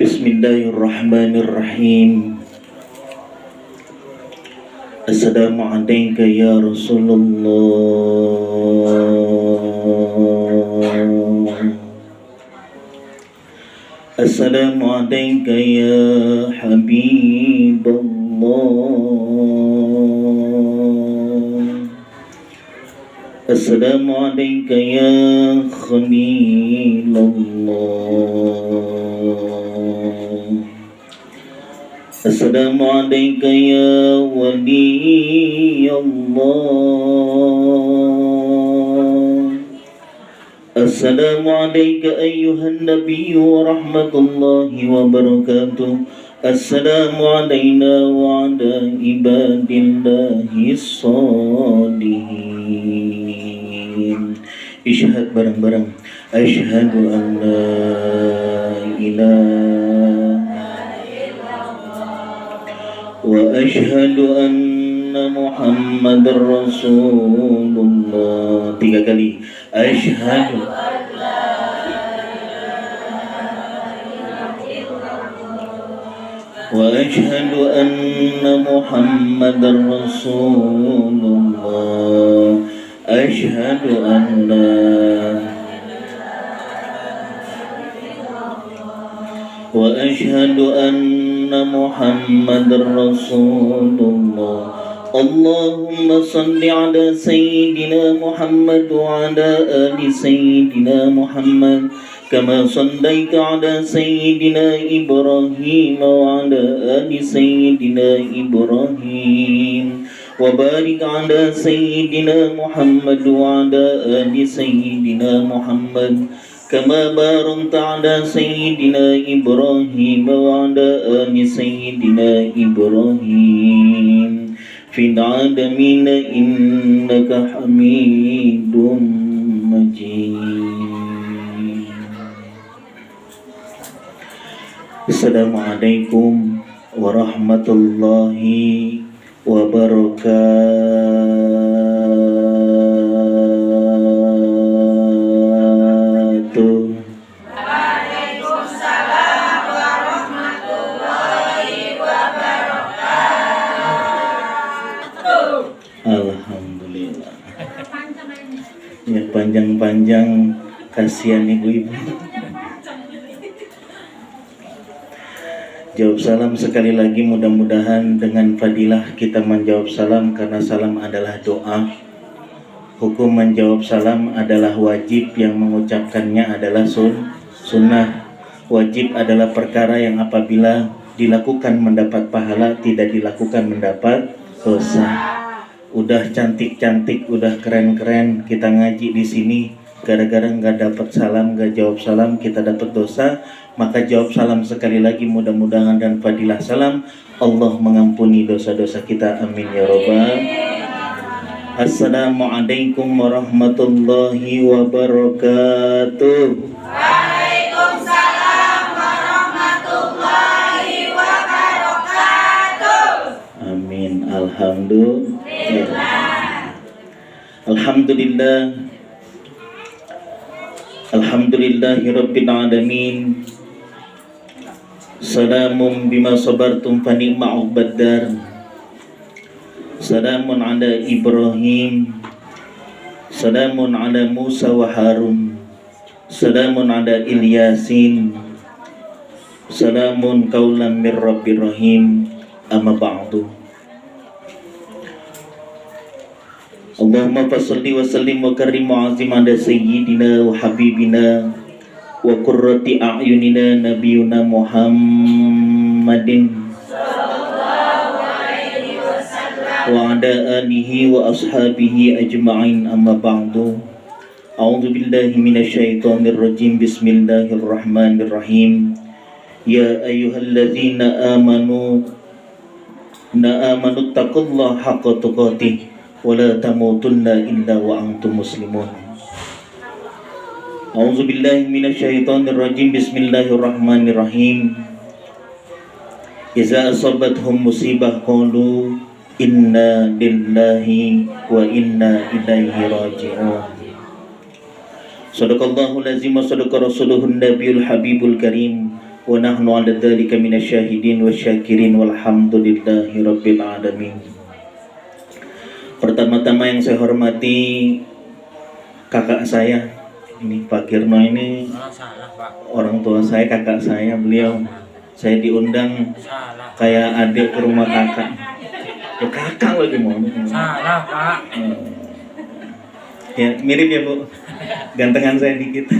Bismillahirrahmanirrahim. Assalamualaikum ya Rasulullah. Assalamualaikum ya Habibullah. Assalamualaikum ya Khalilullah. Assalamualaikum ya wali Allah. Assalamualaikum ayyuhan nabiyyu wa rahmatullahi wa barakatuh. Assalamualaikum wa ala ibadillahi sholihin. Isyhad bareng-bareng. Asyhadu an la ilaha wa asyhadu anna Muhammadar Rasulullah. 3 kali. Asyhadu wa asyhadu anna Muhammadar Rasulullah. Asyhadu anna wa asyhadu anna Muhammadar Rasulullah. Allahumma salli ala Sayyidina Muhammad wa ala ali Sayyidina Muhammad kama sallaita ala Sayyidina Ibrahim wa ala ali Sayyidina Ibrahim wa barik ala Sayyidina Muhammad wa ala ali Sayyidina Muhammad kama barakta ala Sayyidina Ibrahim wa ala ali Sayyidina Ibrahim fil alamin innaka Hamidum Majid. Assalamualaikum warahmatullahi wabarakatuh. Waalaikumsalam warahmatullahi wabarakatuh. Alhamdulillah. Ya panjang-panjang, kasihan ibu-ibu. Jawab salam sekali lagi, mudah-mudahan dengan fadilah kita menjawab salam karena salam adalah doa. Hukum menjawab salam adalah wajib, yang mengucapkannya adalah sunnah. Wajib adalah perkara yang apabila dilakukan mendapat pahala, tidak dilakukan mendapat dosa. Udah cantik-cantik, udah keren-keren kita ngaji di sini, gara-gara nggak dapat salam, nggak jawab salam, kita dapat dosa. Maka jawab salam sekali lagi, mudah-mudahan dan fadilah salam Allah mengampuni dosa-dosa kita, amin ya robbal. Assalamualaikum warahmatullahi wabarakatuh. Waalaikumsalam warahmatullahi wabarakatuh. Amin. Alhamdulillah. Alhamdulillah. Alhamdulillahirabbil alamin. Salamun bima sabartum fa ni'ma uqbaddar. Salamun ala Ibrahim. Salamun ala Musa wa Harun. Salamun ala Ilyasin. Salamun qaulan mir rabbir rahim. Amma ba'du. Allahumma fasalli wa sallim wa karrim wa azim ala sayyidina wa habibina wa qurrati a'yunina nabiyuna Muhammadin Sallallahu alaihi wasallam wa ala alihi wa ashabihi ajma'in, amma ba'du. A'udzu billahi minasyaitonir rajim. Bismillahirrahmanirrahim. Ya ayyuhalladzina amanu taqullaha haqqa tuqatih wa la tamutunna illa wa antum muslimun. A'udzu billahi minasyaitonir rajim. Bismillahirrahmanirrahim. Iza asabathum musibah qalu inna lillahi wa inna ilaihi raji'un. Sadaqallahul azim wa sadaqa rasuluhun nabiyul habibul karim. Wa nahnu ala dzalika minasyahidin wasyakirin walhamdulillahi rabbil alamin. Pertama-tama yang saya hormati kakak saya, ini Pak Kirno ini orang tua saya, kakak saya, beliau. Saya diundang kayak adik ke rumah kakak. Ya kakak lagi mau. Salah, Pak. Ya mirip ya Bu. Gantengan saya dikit.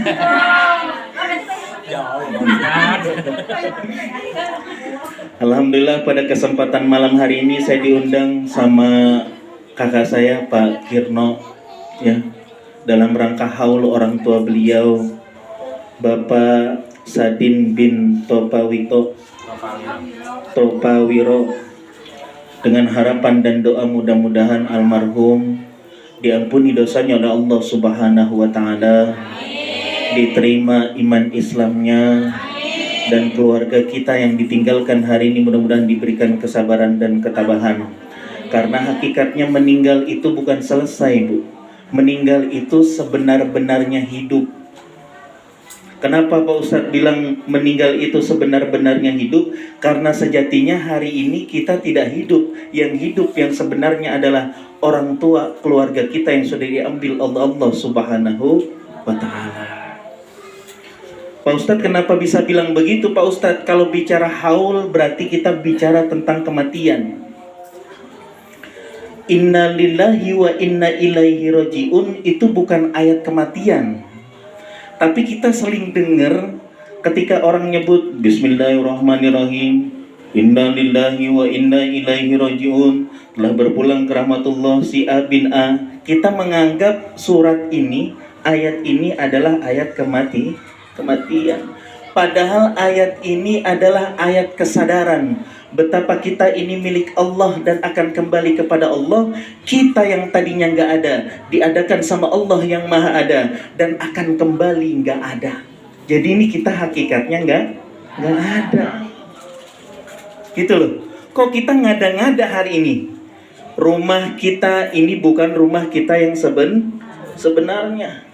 Alhamdulillah pada kesempatan malam hari ini saya diundang sama kakak saya Pak Kirno ya, dalam rangka haul orang tua beliau Bapak Sadin bin Topawiro, dengan harapan dan doa mudah-mudahan almarhum diampuni dosanya oleh Allah Subhanahu wa taala, diterima iman Islamnya, dan keluarga kita yang ditinggalkan hari ini mudah-mudahan diberikan kesabaran dan ketabahan. Karena hakikatnya meninggal itu bukan selesai, Bu. Meninggal itu sebenar-benarnya hidup. Kenapa Pak Ustadz bilang meninggal itu sebenar-benarnya hidup? Karena sejatinya hari ini kita tidak hidup. Yang hidup yang sebenarnya adalah orang tua, keluarga kita yang sudah diambil Allah Subhanahu wa ta'ala. Pak Ustadz kenapa bisa bilang begitu Pak Ustadz? Kalau bicara haul berarti kita bicara tentang kematian. Inna lillahi wa inna ilaihi raji'un itu bukan ayat kematian. Tapi kita sering dengar ketika orang nyebut Bismillahirrahmanirrahim, Inna lillahi wa inna ilaihi raji'un, telah berpulang ke rahmatullah si A bin A. Kita menganggap surat ini, ayat ini adalah ayat kematian. Padahal ayat ini adalah ayat kesadaran betapa kita ini milik Allah dan akan kembali kepada Allah. Kita yang tadinya nggak ada diadakan sama Allah yang maha ada dan akan kembali nggak ada. Jadi ini kita hakikatnya nggak ada. Gitu loh. Kok kita ngada-ngada hari ini? Rumah kita ini bukan rumah kita yang sebenarnya.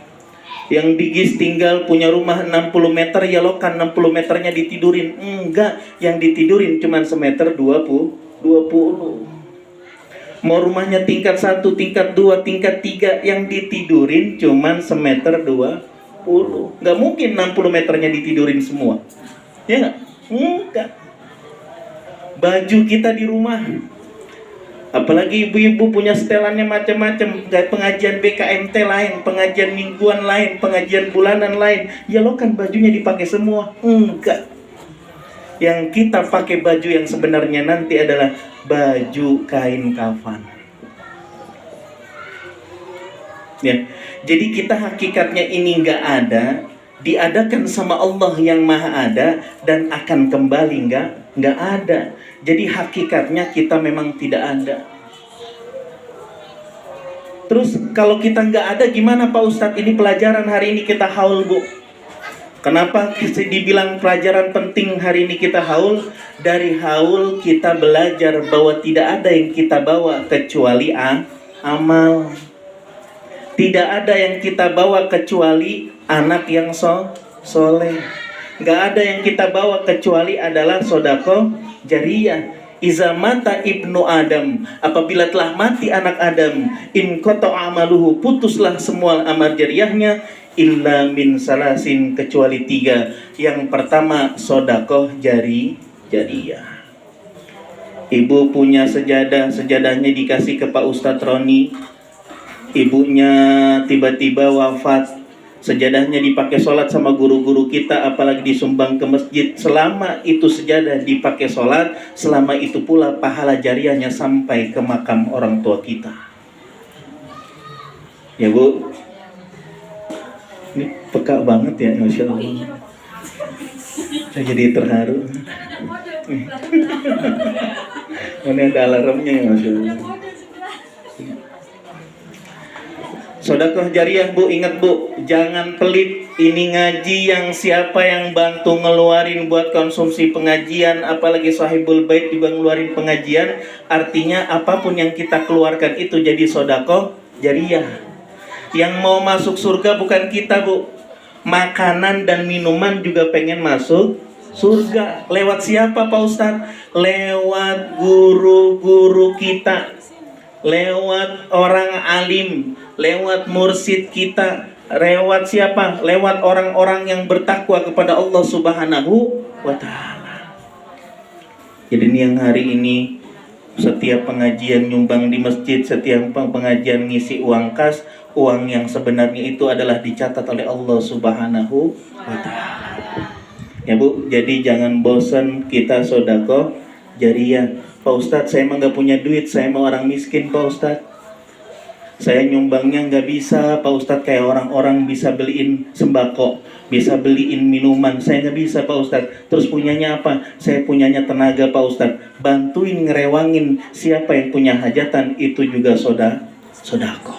Yang Bigis tinggal punya rumah 60 meter, ya lo kan 60 meternya ditidurin. Enggak, yang ditidurin cuma semeter 20. Mau rumahnya tingkat 1, tingkat 2, tingkat 3, yang ditidurin cuma semeter 20. Enggak mungkin 60 meternya ditidurin semua. Ya enggak. Baju kita di rumah, apalagi ibu-ibu punya setelannya macam-macam, pengajian BKMT lain, pengajian mingguan lain, pengajian bulanan lain. Ya lo kan bajunya dipakai semua. Enggak. Yang kita pakai baju yang sebenarnya nanti adalah baju kain kafan. Ya. Jadi kita hakikatnya ini enggak ada, diadakan sama Allah yang maha ada dan akan kembali enggak ada. Jadi hakikatnya kita memang tidak ada. Terus kalau kita nggak ada gimana Pak Ustadz? Ini pelajaran hari ini kita haul Bu. Kenapa dibilang pelajaran penting hari ini kita haul? Dari haul kita belajar bahwa tidak ada yang kita bawa kecuali amal. Tidak ada yang kita bawa kecuali anak yang soleh. Nggak ada yang kita bawa kecuali adalah sodako jariyah. Iza mata ibnu Adam, apabila telah mati anak Adam, in qata amaluhu, putuslah semua amal jariyahnya, illa min salasin, kecuali 3. Yang pertama sodakoh jariyah. Ibu punya sejadah, sejadahnya dikasih ke Pak Ustadz Roni. Ibunya tiba-tiba wafat, sejadahnya dipakai sholat sama guru-guru kita, apalagi disumbang ke masjid. Selama itu sejadah dipakai sholat, selama itu pula pahala jariahnya sampai ke makam orang tua kita. Ya Bu, ini peka banget ya, Masya Allah. Saya jadi terharu. Ini ada alarmnya ya, Masya Allah. Sedekah jariyah Bu, ingat Bu, jangan pelit. Ini ngaji yang siapa yang bantu ngeluarin buat konsumsi pengajian, apalagi sahibul bait juga ngeluarin pengajian, artinya apapun yang kita keluarkan itu jadi sedekah jariyah. Yang mau masuk surga bukan kita, Bu. Makanan dan minuman juga pengen masuk surga. Lewat siapa, Pak Ustadz? Lewat guru-guru kita, lewat orang alim, lewat mursyid kita. Lewat siapa? Lewat orang-orang yang bertakwa kepada Allah Subhanahu wa Ta'ala. Jadi ini yang hari ini setiap pengajian nyumbang di masjid, setiap pengajian ngisi uang kas, uang yang sebenarnya itu adalah dicatat oleh Allah Subhanahu wa Ta'ala. Ya Bu, jadi jangan bosan kita sedekah jariyah. Pak Ustadz, saya emang gak punya duit, saya mau orang miskin Pak Ustadz. Saya nyumbangnya nggak bisa Pak Ustadz, kayak orang-orang bisa beliin sembako, bisa beliin minuman. Saya nggak bisa Pak Ustadz. Terus punyanya apa? Saya punyanya tenaga Pak Ustadz. Bantuin ngerewangin siapa yang punya hajatan, itu juga sodako.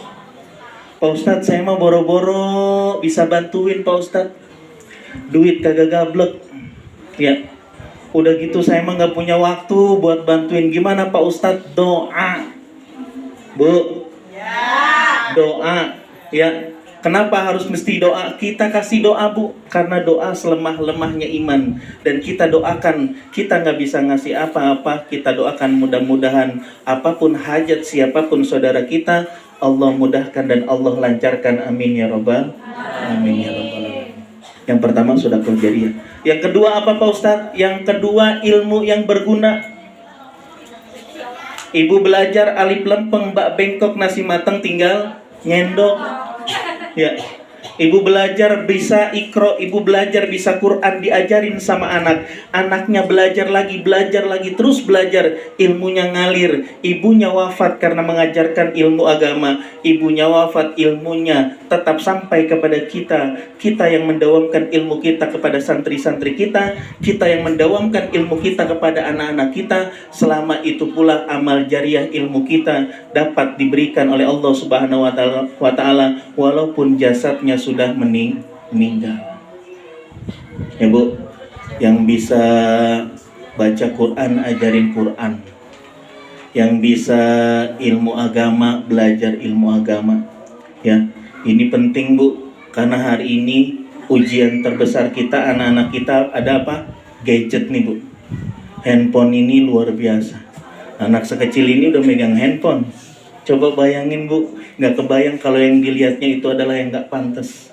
Pak Ustadz, saya mau boro-boro bisa bantuin Pak Ustadz. Duit kagak gablek. Ya, udah gitu saya emang nggak punya waktu buat bantuin. Gimana Pak Ustadz? Doa, Bu. Doa, ya. Kenapa harus mesti doa? Kita kasih doa, Bu, karena doa selemah-lemahnya iman. Dan kita doakan, kita nggak bisa ngasih apa-apa, kita doakan mudah-mudahan apapun hajat siapapun saudara kita, Allah mudahkan dan Allah lancarkan. Amin ya Rabbal Amin ya Rabbal Alamin. Yang pertama sedekah jariyah. Yang kedua apa Pak Ustadz? Yang kedua ilmu yang berguna. Ibu belajar alif lempeng, bak bengkok, nasi mateng tinggal nyendok. Ya. Ibu belajar bisa ikro, ibu belajar bisa Quran, diajarin sama anak. Anaknya belajar lagi, terus belajar. Ilmunya ngalir. Ibunya wafat karena mengajarkan ilmu agama. Ibunya wafat, ilmunya tetap sampai kepada kita. Kita yang mendawamkan ilmu kita kepada santri-santri kita. Kita yang mendawamkan ilmu kita kepada anak-anak kita. Selama itu pula amal jariah ilmu kita dapat diberikan oleh Allah Subhanahu wa Ta'ala walaupun jasadnya sudah meninggal. Ya Bu, yang bisa baca Quran, ajarin Quran. Yang bisa ilmu agama, belajar ilmu agama. Ya, ini penting Bu, karena hari ini ujian terbesar kita, anak-anak kita ada apa? Gadget nih Bu. Handphone ini luar biasa. Anak sekecil ini udah megang handphone. Coba bayangin Bu, nggak kebayang kalau yang dilihatnya itu adalah yang nggak pantas.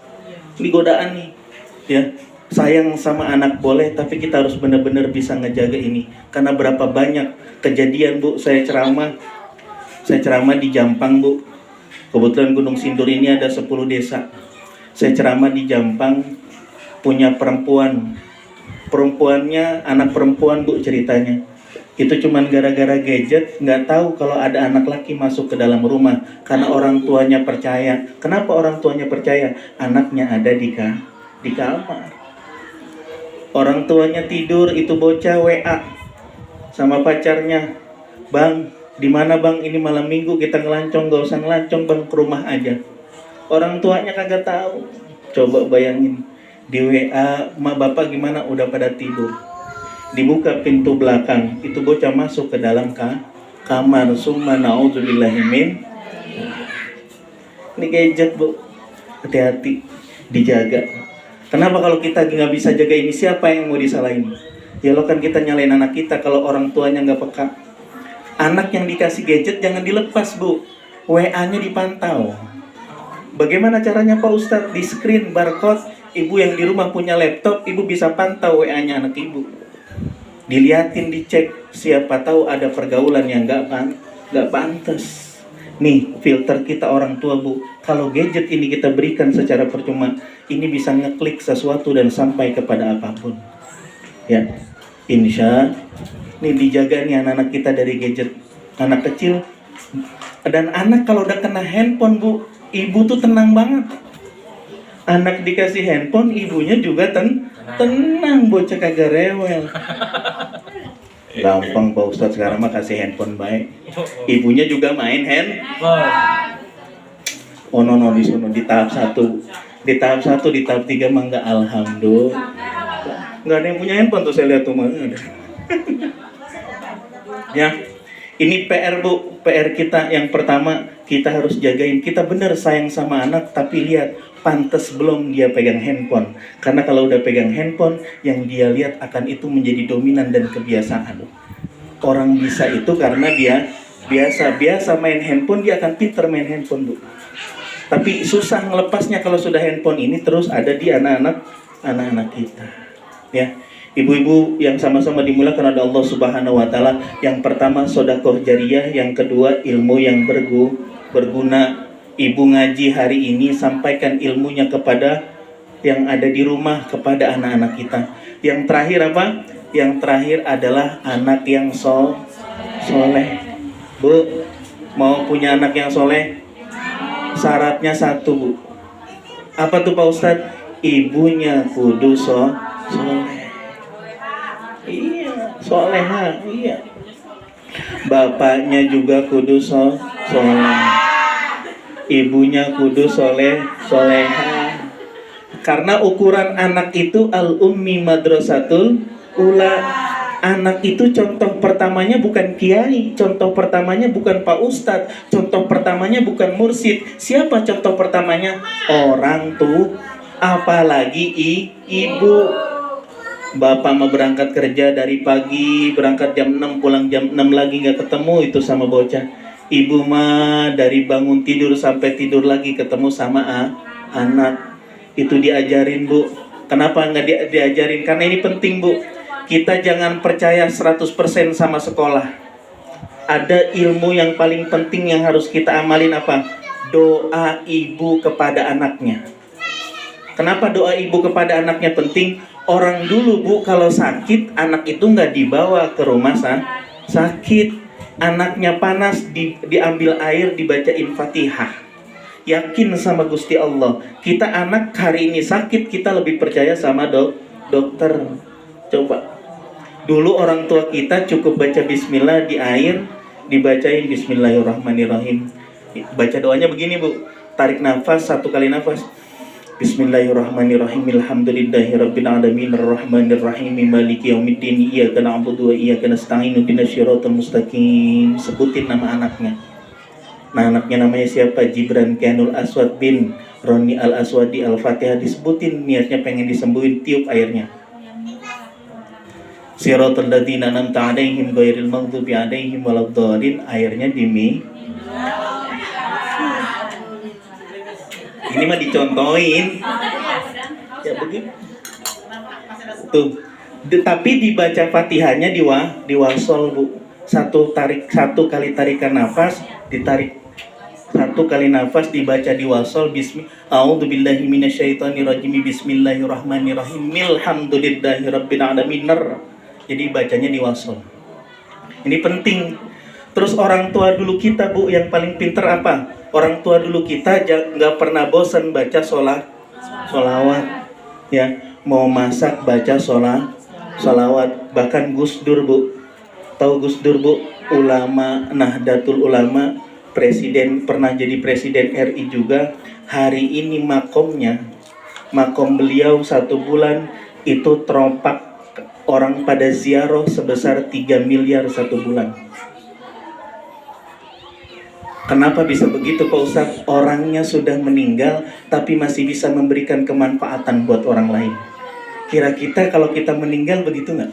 Ini godaan nih, ya. Sayang sama anak boleh, tapi kita harus benar-benar bisa ngejaga ini. Karena berapa banyak kejadian Bu, saya ceramah di Jampang Bu. Kebetulan Gunung Sindur ini ada 10 desa. Saya ceramah di Jampang, punya perempuannya anak perempuan Bu ceritanya. Itu cuman gara-gara gadget, nggak tahu kalau ada anak laki masuk ke dalam rumah karena orang tuanya percaya. Kenapa orang tuanya percaya? Anaknya ada di kamar. Orang tuanya tidur, itu bocah WA sama pacarnya. Bang, di mana Bang? Ini malam minggu kita ngelancong. Gak usah ngelancong Bang, ke rumah aja. Orang tuanya kagak tahu. Coba bayangin, di WA, "Ma bapak gimana?" Udah pada tidur. Dibuka pintu belakang, itu bocah masuk ke dalam kamar. Summa na'udzubillahi min. Ini gadget Bu, hati-hati, dijaga. Kenapa kalau kita nggak bisa jaga ini, siapa yang mau disalahin? Ya lo kan kita nyalain anak kita kalau orang tuanya nggak peka. Anak yang dikasih gadget jangan dilepas Bu, WA-nya dipantau. Bagaimana caranya Pak Ustadz? Di screen barcode. Ibu yang di rumah punya laptop, ibu bisa pantau WA-nya anak ibu. Diliatin, dicek, siapa tahu ada pergaulan yang nggak pantas. Nih filter kita orang tua Bu. Kalau gadget ini kita berikan secara percuma, ini bisa ngeklik sesuatu dan sampai kepada apapun. Ya, insya nih dijaga nih anak-anak kita dari gadget. Anak kecil dan anak kalau udah kena handphone Bu, ibu tuh tenang banget. Anak dikasih handphone, ibunya juga tenang, bocah kagak rewel. Gampang Pak Ustadz sekarang mah kasih handphone baik. Ibunya juga main handphone. Oh no, di tahap 1. Di tahap 1, di tahap 3 mah enggak, alhamdulillah. Enggak ada yang punya handphone tuh saya lihat tuh mah. Ya. Ini PR Bu, PR kita yang pertama kita harus jagain. Kita benar sayang sama anak, tapi lihat pantas belum dia pegang handphone. Karena kalau udah pegang handphone, yang dia lihat akan itu menjadi dominan dan kebiasaan. Orang bisa itu karena dia biasa main handphone, dia akan pinter main handphone Bu. Tapi susah melepasnya kalau sudah handphone ini terus ada di anak-anak kita. Ya. Ibu-ibu yang sama-sama dimulakan oleh Allah Subhanahu wa taala, yang pertama sedekah jariyah, yang kedua ilmu yang berguna. Ibu ngaji hari ini sampaikan ilmunya kepada yang ada di rumah, kepada anak-anak kita. Yang terakhir apa? Yang terakhir adalah anak yang soleh. Bu, mau punya anak yang soleh? Syaratnya satu Bu. Apa tuh Pak Ustadz? Ibunya kudu soleh. Iya, soleha, iya. Bapaknya juga kudu soleh. Ibunya kudu soleha. Karena ukuran anak itu al-ummi madrasatul ula. Anak itu contoh pertamanya bukan kiai, contoh pertamanya bukan Pak Ustadz, contoh pertamanya bukan mursyid. Siapa contoh pertamanya? Orang tuh, apalagi ibu. Bapak mau berangkat kerja dari pagi, berangkat jam 6, pulang jam 6 lagi nggak ketemu itu sama bocah. Ibu mah dari bangun tidur sampai tidur lagi ketemu sama anak. Itu diajarin Bu. Kenapa nggak diajarin? Karena ini penting Bu. Kita jangan percaya 100% sama sekolah. Ada ilmu yang paling penting yang harus kita amalin apa? Doa ibu kepada anaknya. Kenapa doa ibu kepada anaknya penting? Orang dulu Bu kalau sakit, anak itu nggak dibawa ke rumah sakit. Anaknya panas, diambil air, dibacain Fatihah. Yakin sama Gusti Allah. Kita anak hari ini sakit, kita lebih percaya sama dokter. Coba. Dulu orang tua kita cukup baca bismillah di air, dibacain bismillahirrahmanirrahim. Baca doanya begini Bu. Tarik nafas, 1 kali nafas. Bismillahirrahmanirrahim. Alhamdulillahirabbil alamin arrahmanir rahim maliki yaumiddin iyyaka na'budu wa iyyaka nasta'in ihdinas siratal mustaqim. Sebutin nama anaknya. Nah, anaknya namanya siapa? Jibran Kianul Aswad bin Roni Al Aswadi. Al-Fatihah disebutin, niatnya pengen disembuhin, tiup airnya. Siratal ladzina an'amta 'alaihim ghairil maghdubi 'alaihim waladdallin. Airnya ini mah dicontohin. Ya begitu. Tuh. Tapi dibaca Fatihahnya di wasol Bu. Satu kali tarikan nafas, ditarik 1 kali nafas, dibaca di wasol. A'udzubillahi minasyaitonirrajim. Bismillahirrahmanirrahim. Alhamdulillahirabbil alamin. Jadi bacanya di wasol. Ini penting. Terus orang tua dulu kita Bu yang paling pinter apa? Orang tua dulu kita nggak pernah bosan baca sholawat. Ya, mau masak baca sholawat. Bahkan Gus Dur Bu, tahu Gus Dur Bu? Ulama Nahdlatul Ulama, presiden, pernah jadi presiden RI juga. Hari ini makom beliau 1 bulan itu teropak orang pada ziarah sebesar 3 miliar 1 bulan. Kenapa bisa begitu Pak Ustadz? Orangnya sudah meninggal tapi masih bisa memberikan kemanfaatan buat orang lain. Kira kita kalau kita meninggal begitu nggak?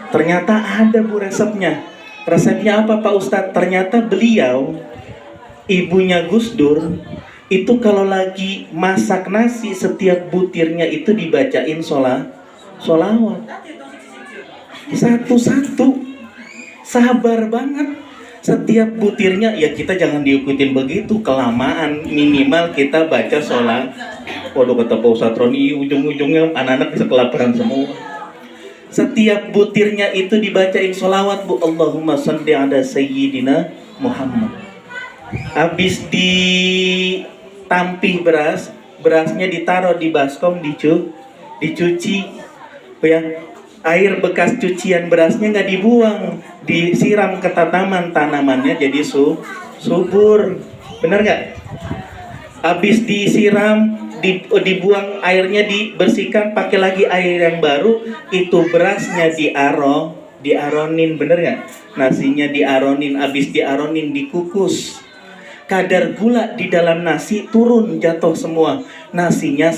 Ternyata ada Bu resepnya. Resepnya apa Pak Ustadz? Ternyata beliau, ibunya Gus Dur, itu kalau lagi masak nasi, setiap butirnya itu dibacain sholawat. Satu-satu. Sabar banget. Setiap butirnya, ya kita jangan diikutin begitu, kelamaan, minimal kita baca sholat. Waduh, kata Pak Ustadz Roni, ujung-ujungnya anak-anak bisa kelaparan semua. Setiap butirnya itu dibacain sholawat Bu. Allahumma shalli ala sayyidina Muhammad. Habis ditampih berasnya ditaruh di baskom, dicuci. Ya, air bekas cucian berasnya nggak dibuang, disiram ke tanamannya jadi subur. Benar nggak? Habis disiram, dibuang airnya, dibersihkan, pakai lagi air yang baru. Itu berasnya Diaronin, bener nggak? Nasinya diaronin, abis diaronin dikukus. Kadar gula di dalam nasi turun, jatuh semua. Nasinya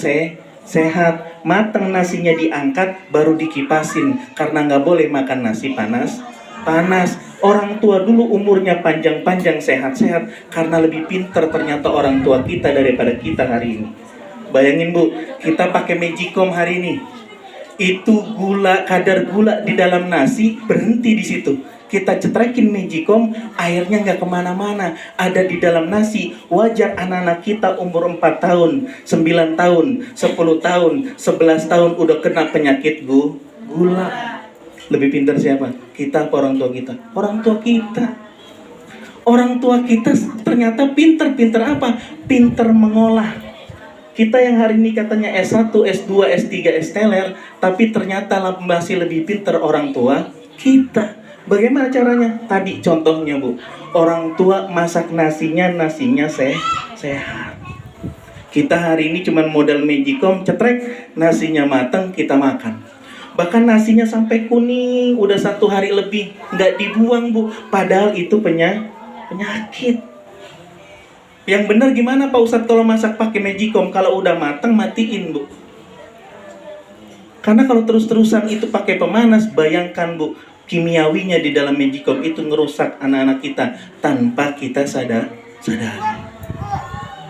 sehat. Matang nasinya diangkat, baru dikipasin. Karena nggak boleh makan nasi panas. Orang tua dulu umurnya panjang-panjang, sehat-sehat. Karena lebih pinter ternyata orang tua kita daripada kita hari ini. Bayangin Bu, kita pakai Magicom hari ini. Itu kadar gula di dalam nasi berhenti di situ. Kita cetrekin Magicom, airnya nggak kemana-mana, ada di dalam nasi. Wajar anak-anak kita umur 4 tahun, 9 tahun, 10 tahun, 11 tahun udah kena penyakit gula. Lebih pintar siapa? Kita apa orang tua kita? Orang tua kita. Orang tua kita ternyata pintar apa? Pintar mengolah. Kita yang hari ini katanya S1, S2, S3, S-teler, tapi ternyata masih lebih pintar orang tua kita. Bagaimana caranya? Tadi contohnya Bu, orang tua masak nasinya sehat. Kita hari ini cuma modal Magicom, cetrek, nasinya matang, kita makan. Bahkan nasinya sampai kuning, udah 1 hari lebih, nggak dibuang Bu. Padahal itu penyakit. Yang benar gimana Pak Ustadz kalau masak pakai Magicom? Kalau udah matang matiin Bu. Karena kalau terus-terusan itu pakai pemanas, bayangkan Bu, kimiawinya di dalam Magicom itu ngerusak anak-anak kita tanpa kita sadar.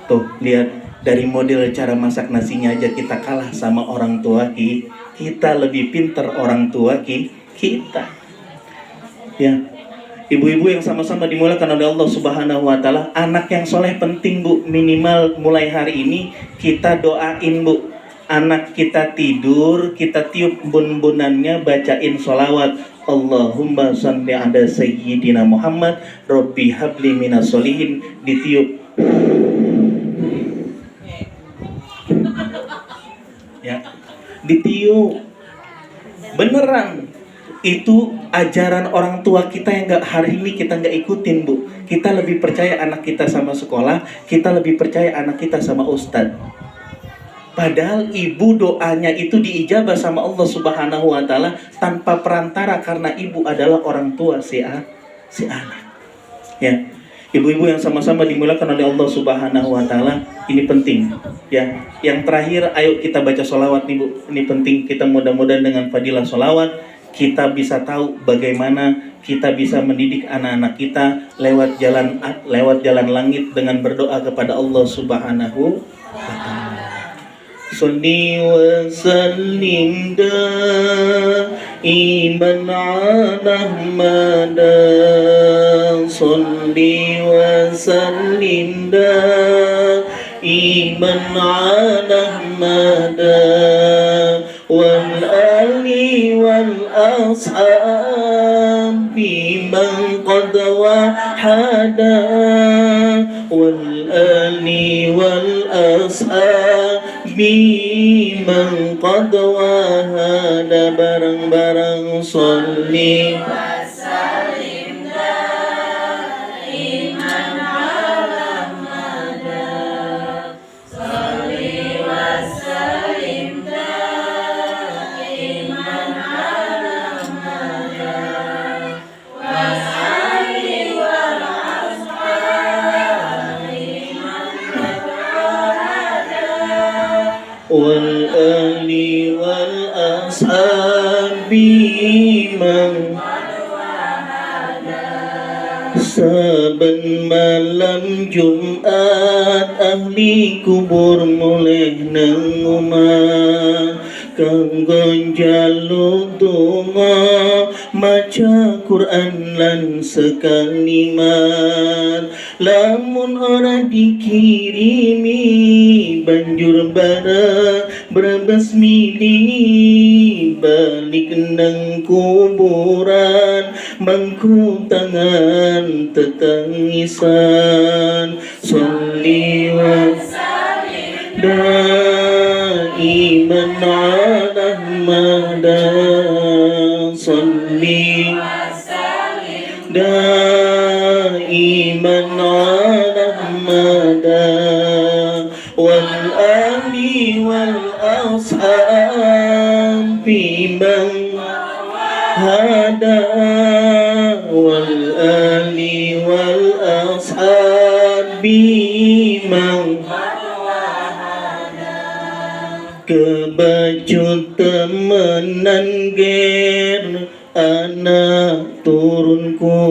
Tuh, lihat dari model cara masak nasinya aja kita kalah sama orang tua kita, lebih pintar orang tua kita. Ya. Ibu-ibu yang sama-sama dimulakan oleh Allah Subhanahu wa Ta'ala, anak yang soleh penting Bu. Minimal mulai hari ini kita doain Bu. Anak kita tidur, kita tiup bun-bunannya, bacain sholawat. Allahumma shalli ala sayyidina Muhammad, Rabbi habli minas solihin, ditiup. Ya, ditiup. Beneran. Itu ajaran orang tua kita yang hari ini kita nggak ikutin Bu. Kita lebih percaya anak kita sama sekolah, kita lebih percaya anak kita sama ustadz. Padahal ibu doanya itu diijabah sama Allah Subhanahu wa Ta'ala tanpa perantara, karena ibu adalah orang tua si anak. Ya, ibu-ibu yang sama-sama dimulakan oleh Allah Subhanahu wa Ta'ala, ini penting. Ya, yang terakhir, ayo kita baca sholawat nih Bu. Ini penting, kita mudah-mudahan dengan fadilah sholawat kita bisa tahu bagaimana kita bisa mendidik anak-anak kita lewat jalan langit dengan berdoa kepada Allah Subhanahu wa Ta'ala. Salli wa sallim daiman ala Ahmad. Salli wa sallim daiman ala Ahmad. Wal ali wal ashabi man qad wahada. Wal ali wal ashabi man qad wahada. Bareng-bareng salli wa sallim daiman ala Ahmad. Salli wa sallim wal ali wal ashabi man. Saben malam Jumat ahli kubur mulih nang omah, kanggo njaluk donga maca Quran lan sekalimat. Lamun ora dikirimi banjur berbasmili balik nang kuburan, mangku tangan tetangisan. Sholli wa sallim daiman ala Ahmad. Sholli wa sallim daiman ala Ahmad. Wal ali wal ashabi man hada wal ali wal ashabi man kebacut temenan ger anak turunku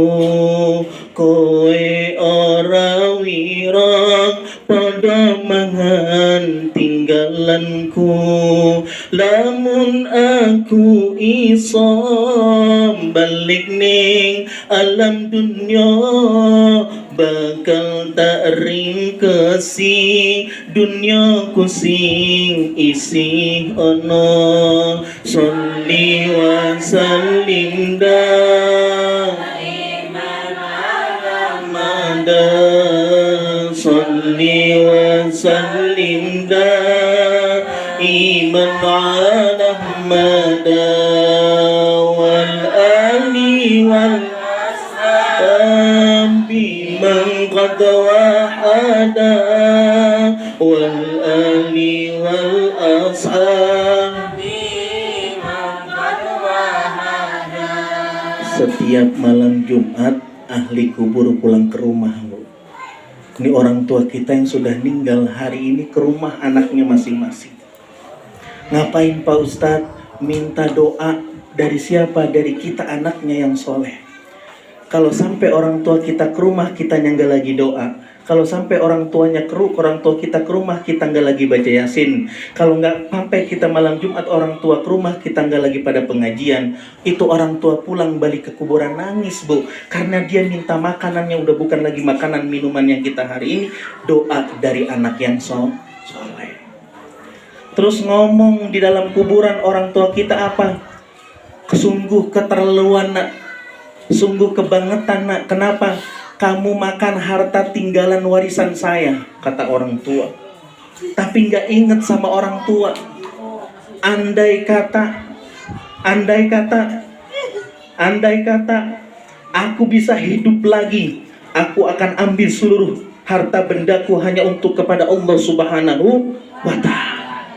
kowe ora wirang pada mangan tinggalanku lamun aku iso balik ning alam dunya bakal tak ringkesi dunya ku sing isi ono sholli wa sallim mada sholli wa sallim iman ala mada wal ali wal biman qad wahada wal ali wal ashab setiap malam Jumat ahli kubur pulang ke rumah, Bu. Ini orang tua kita yang sudah meninggal hari ini ke rumah anaknya masing-masing. Ngapain Pak Ustadz? Minta doa dari siapa? Dari kita anaknya yang soleh. Kalau sampai orang tua kita ke rumah, kita nggak lagi doa. Kalau sampai orang tua kita ke rumah, kita nggak lagi baca Yasin. Kalau nggak sampai kita malam Jumat orang tua ke rumah, kita nggak lagi pada pengajian. Itu orang tua pulang balik ke kuburan nangis, Bu. Karena dia minta makanannya udah bukan lagi makanan minuman yang kita hari ini, doa dari anak yang soleh. Terus ngomong di dalam kuburan orang tua kita apa? Sungguh keterlaluan, nak. Sungguh kebangetan, nak. Kenapa? Kamu makan harta tinggalan warisan saya, kata orang tua. Tapi nggak inget sama orang tua. Andai kata aku bisa hidup lagi, aku akan ambil seluruh harta bendaku hanya untuk kepada Allah Subhanahu wa Ta'ala.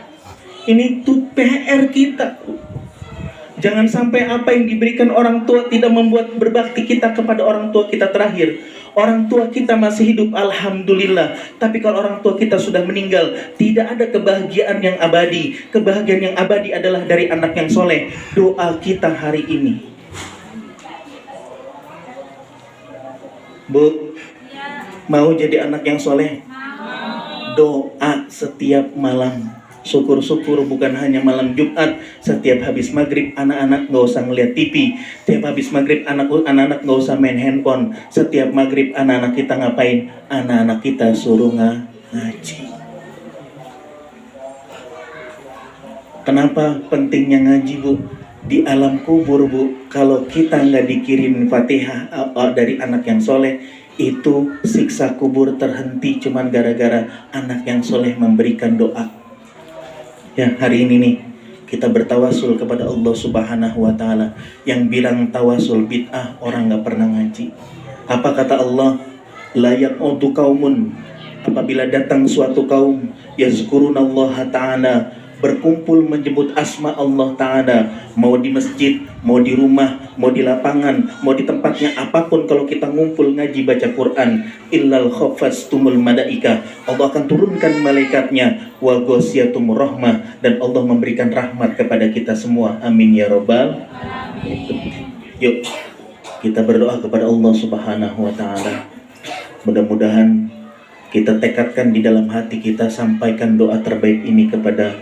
Ini tuh PR kita. Jangan sampai apa yang diberikan orang tua tidak membuat berbakti kita kepada orang tua kita terakhir. Orang tua kita masih hidup, alhamdulillah. Tapi kalau orang tua kita sudah meninggal, tidak ada kebahagiaan yang abadi. Kebahagiaan yang abadi adalah dari anak yang soleh. Doa kita hari ini, Bu, mau jadi anak yang soleh? Doa setiap malam. Syukur-syukur bukan hanya malam Jumat. Setiap habis maghrib anak-anak gak usah ngeliat TV. Setiap habis maghrib anak-anak gak usah main handphone. Setiap maghrib anak-anak kita ngapain? Anak-anak kita suruh ngaji. Kenapa pentingnya ngaji, Bu? Di alam kubur, Bu, kalau kita nggak dikirim Fatihah dari anak yang soleh, itu siksa kubur terhenti cuman gara-gara anak yang soleh memberikan doa. Ya, hari ini nih kita bertawasul kepada Allah Subhanahu wa Ta'ala. Yang bilang tawasul bid'ah orang gak pernah ngaji. Apa kata Allah? La yaqudu qaumun, apabila datang suatu kaum yazkurunallaha ta'ala, berkumpul menyebut asma Allah Ta'ala, mau di masjid, mau di rumah, mau di lapangan, mau di tempatnya apapun. Kalau kita ngumpul ngaji baca Quran, illal khafastumul malaika, Allah akan turunkan malaikatnya, wa ghasiyatumur rahmah, dan Allah memberikan rahmat kepada kita semua. Amin ya rabbal alamin. Yuk kita berdoa kepada Allah Subhanahu wa Ta'ala. Mudah-mudahan kita tekadkan di dalam hati kita, sampaikan doa terbaik ini kepada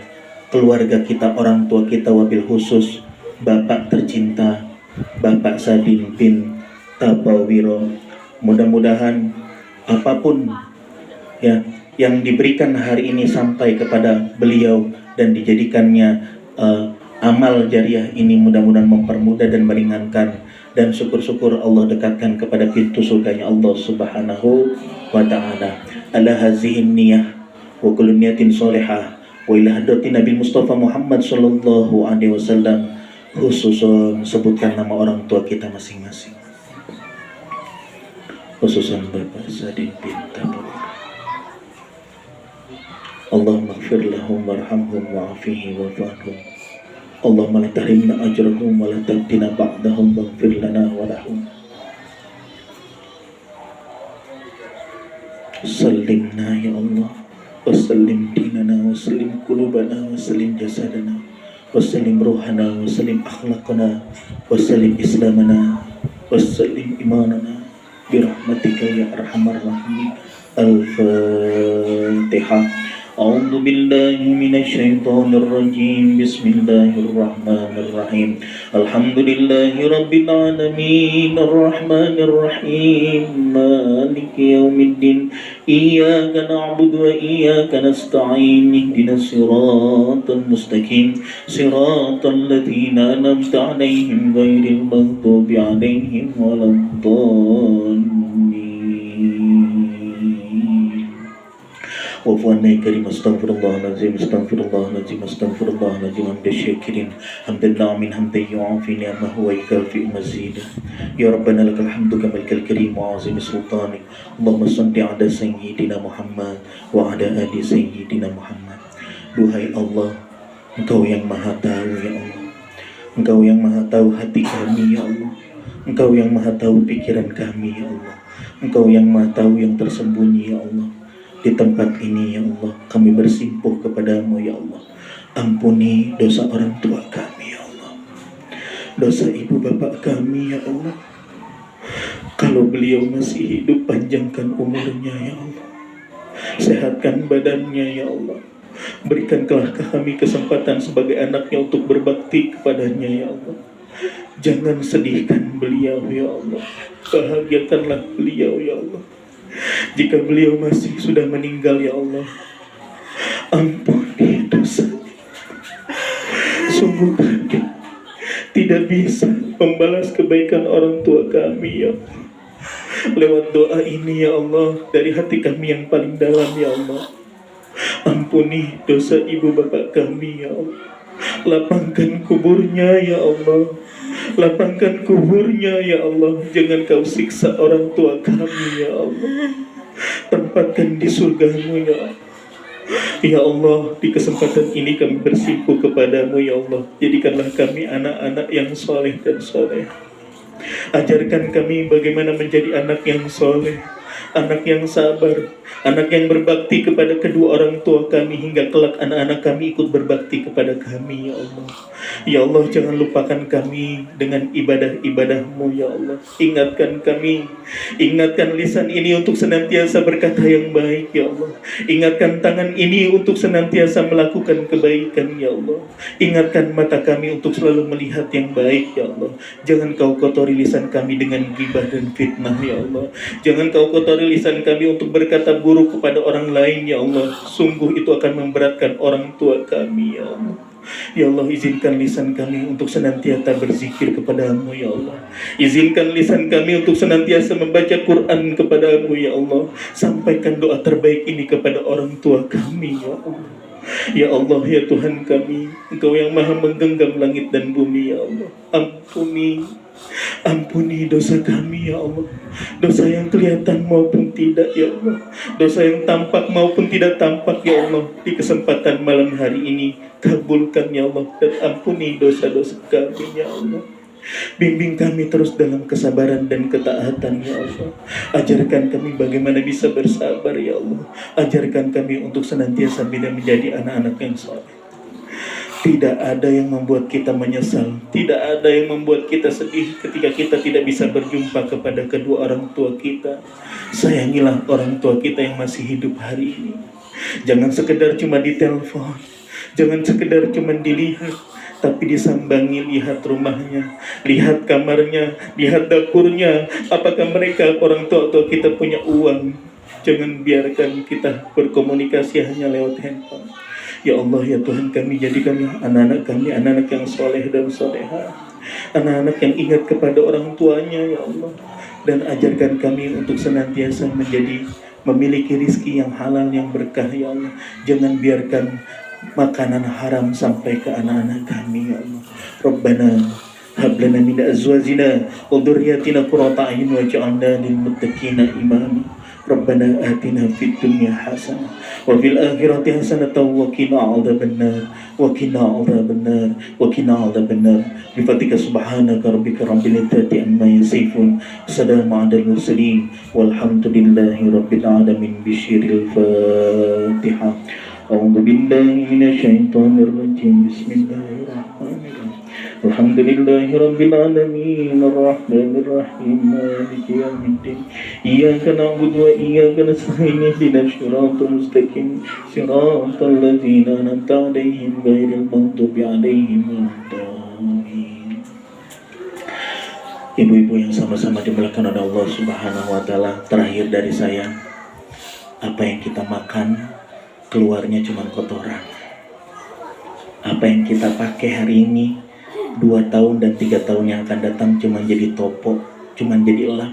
keluarga kita, orang tua kita, wabil khusus Bapak tercinta Bapak Sadin bin Tabawiro. Mudah-mudahan apapun ya yang diberikan hari ini sampai kepada beliau dan dijadikannya amal jariah ini mudah-mudahan mempermudah dan meringankan, dan syukur-syukur Allah dekatkan kepada pintu surganya Allah Subhanahu wa Ta'ala. Ala hazihin niyah wa kullu niyatin sholihah wa ila hadratin Nabi Mustafa Muhammad sallallahu alaihi wasallam. Khususon sebutkan nama orang tua kita masing-masing. Khususan Bapak Sadin bin Tabawiro. Allahumma ighfir lahum warhamhum wa'afihi wa'fu anhum Allahumma la tahrimna ajrahum wa la tabtina ba'dahum waghfir lana wa lahum. Sallimna ya Allah, wa sallim dinana, wa sallim qulubana, wa sallim jasadana, wa sallim ruhana, wa sallim akhlaqana, wa sallim islamana, wa sallim imanana birahmatika ya arhamar rahimin. Al-Fatihah. A'udzu billahi minasyaitonir rajim. Bismillahirrahmanirrahim. Alhamdulillahi rabbil alamin, arrahmanir rahim, maliki yaumiddin. Iyyaka na'budu wa iyyaka nasta'in. Ihdinas siratal mustaqim, siratal ladzina an'amta 'alaihim ghairil maghdubi 'alaihim waladdallin. Wafwana karim astaghfirullahaladzim astaghfirullahaladzim astaghfirullahaladzim hamda syakirin hamdan na'min hamdan yu'afi ni'amahu wa yukafi mazidah. Ya Rabbana lakal hamdu kamal karim wa azim sultanik. Allahumma salli ala sayyidina Muhammad wa ala ali sayyidina Muhammad. Duhai Allah, Engkau yang maha tahu ya Allah, Engkau yang maha tahu hati kami ya Allah, Engkau yang maha tahu pikiran kami ya Allah, Engkau yang maha tahu yang tersembunyi ya Allah. Di tempat ini ya Allah, kami bersimpuh kepadamu ya Allah. Ampuni dosa orang tua kami ya Allah, dosa ibu bapak kami ya Allah. Kalau beliau masih hidup, panjangkan umurnya ya Allah, sehatkan badannya ya Allah. Berikanlah kami kesempatan sebagai anaknya untuk berbakti kepadanya ya Allah. Jangan sedihkan beliau ya Allah, bahagiakanlah beliau ya Allah. Jika beliau masih sudah meninggal ya Allah, ampuni dosanya. Sungguh kami tidak bisa membalas kebaikan orang tua kami ya Allah. Lewat doa ini ya Allah, dari hati kami yang paling dalam ya Allah, ampuni dosa ibu bapak kami ya Allah. Lapangkan kuburnya ya Allah, lapangkan kuburnya ya Allah. Jangan kau siksa orang tua kami ya Allah. Tempatkan di surgamu ya Allah. Ya Allah, di kesempatan ini kami bersimpuh kepadamu ya Allah. Jadikanlah kami anak-anak yang soleh dan soleh. Ajarkan kami bagaimana menjadi anak yang soleh, anak yang sabar, anak yang berbakti kepada kedua orang tua kami, hingga kelak anak-anak kami ikut berbakti kepada kami ya Allah. Ya Allah, jangan lupakan kami dengan ibadah-ibadah-Mu ya Allah. Ingatkan kami, ingatkan lisan ini untuk senantiasa berkata yang baik ya Allah. Ingatkan tangan ini untuk senantiasa melakukan kebaikan ya Allah. Ingatkan mata kami untuk selalu melihat yang baik ya Allah. Jangan kau kotori lisan kami dengan ghibah dan fitnah ya Allah. Jangan kau kotori lisan kami untuk berkata buruk kepada orang lain ya Allah. Sungguh itu akan memberatkan orang tua kami ya Allah. Ya Allah, izinkan lisan kami untuk senantiasa berzikir kepadamu ya Allah. Izinkan lisan kami untuk senantiasa membaca Quran kepadamu ya Allah. Sampaikan doa terbaik ini kepada orang tua kami ya Allah. Ya Allah, ya Tuhan kami, Engkau yang maha menggenggam langit dan bumi ya Allah. Ampuni dosa kami ya Allah. Dosa yang kelihatan maupun tidak ya Allah. Dosa yang tampak maupun tidak tampak ya Allah. Di kesempatan malam hari ini, kabulkan ya Allah, dan ampuni dosa-dosa kami ya Allah. Bimbing kami terus dalam kesabaran dan ketaatan ya Allah. Ajarkan kami bagaimana bisa bersabar ya Allah. Ajarkan kami untuk senantiasa bila menjadi anak-anak yang saleh. Tidak ada yang membuat kita menyesal, tidak ada yang membuat kita sedih ketika kita tidak bisa berjumpa kepada kedua orang tua kita. Sayangilah orang tua kita yang masih hidup hari ini. Jangan sekedar cuma ditelepon, jangan sekedar cuma dilihat, tapi disambangi, lihat rumahnya, lihat kamarnya, lihat dapurnya. Apakah mereka orang tua-tua kita punya uang? Jangan biarkan kita berkomunikasi hanya lewat handphone. Ya Allah, ya Tuhan kami, jadikanlah anak-anak kami anak-anak yang soleh dan soleha, anak-anak yang ingat kepada orang tuanya ya Allah. Dan ajarkan kami untuk senantiasa memiliki rizki yang halal, yang berkah ya Allah. Jangan biarkan makanan haram sampai ke anak-anak kami ya Allah. Rabbana hab lana min azwajina wa dhurriyyatina qurrata a'yun waj'alna lil muttaqina imama. Rabbana atina fid dunya hasanah wa fil akhirati hasanah wa qina adzabannar wa qina adzabannar wa qina adzabannar bi fatika subhanaka rabbika rabbil izzati amma yasifun salamun alal mursalin walhamdulillahi rabbil alamin bisyiril fatihah. A'udzu billahi minasyaitonir rajim. Bismillahirrahmanirrahim. Alhamdulillahi rabbil alamin arrahmanir rahim maliki yaumiddin. Iyyaka na'budu wa iyyaka nasta'in ihdinas siratal mustaqim siratal ladzina an'amta 'alaihim ghairil maghdubi 'alaihim waladdallin. Ibu-ibu yang sama-sama dimuliakan oleh Allah Subhanahu wa taala, terakhir dari saya, apa yang kita makan keluarnya cuma kotoran. Apa yang kita pakai hari ini 2 tahun dan 3 tahun yang akan datang cuma jadi topo, cuma jadi elap.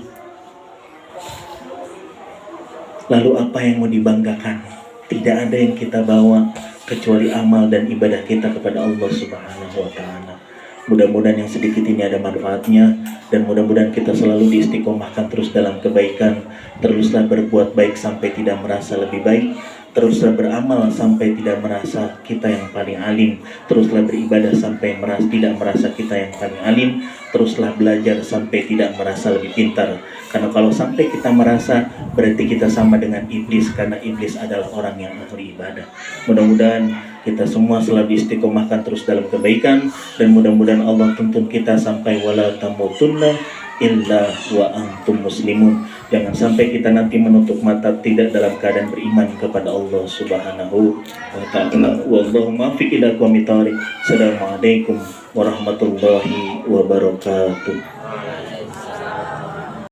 Lalu apa yang mau dibanggakan? Tidak ada yang kita bawa kecuali amal dan ibadah kita kepada Allah Subhanahu wa taala. Mudah-mudahan yang sedikit ini ada manfaatnya, dan mudah-mudahan kita selalu diistiqomahkan terus dalam kebaikan. Teruslah berbuat baik sampai tidak merasa lebih baik. Teruslah beramal sampai tidak merasa kita yang paling alim. Teruslah beribadah sampai tidak merasa kita yang paling alim. Teruslah belajar sampai tidak merasa lebih pintar. Karena kalau sampai kita merasa, berarti kita sama dengan iblis, karena iblis adalah orang yang ahli ibadah. Mudah-mudahan kita semua selalu diistiqomahkan terus dalam kebaikan, dan mudah-mudahan Allah tuntun kita sampai wala tamutunna illa wa antum muslimun. Jangan sampai kita nanti menutup mata tidak dalam keadaan beriman kepada Allah Subhanahu wa ta'ala. Wallahu muwaffiq ila aqwamit thoriq. Assalamualaikum warahmatullahi wabarakatuh.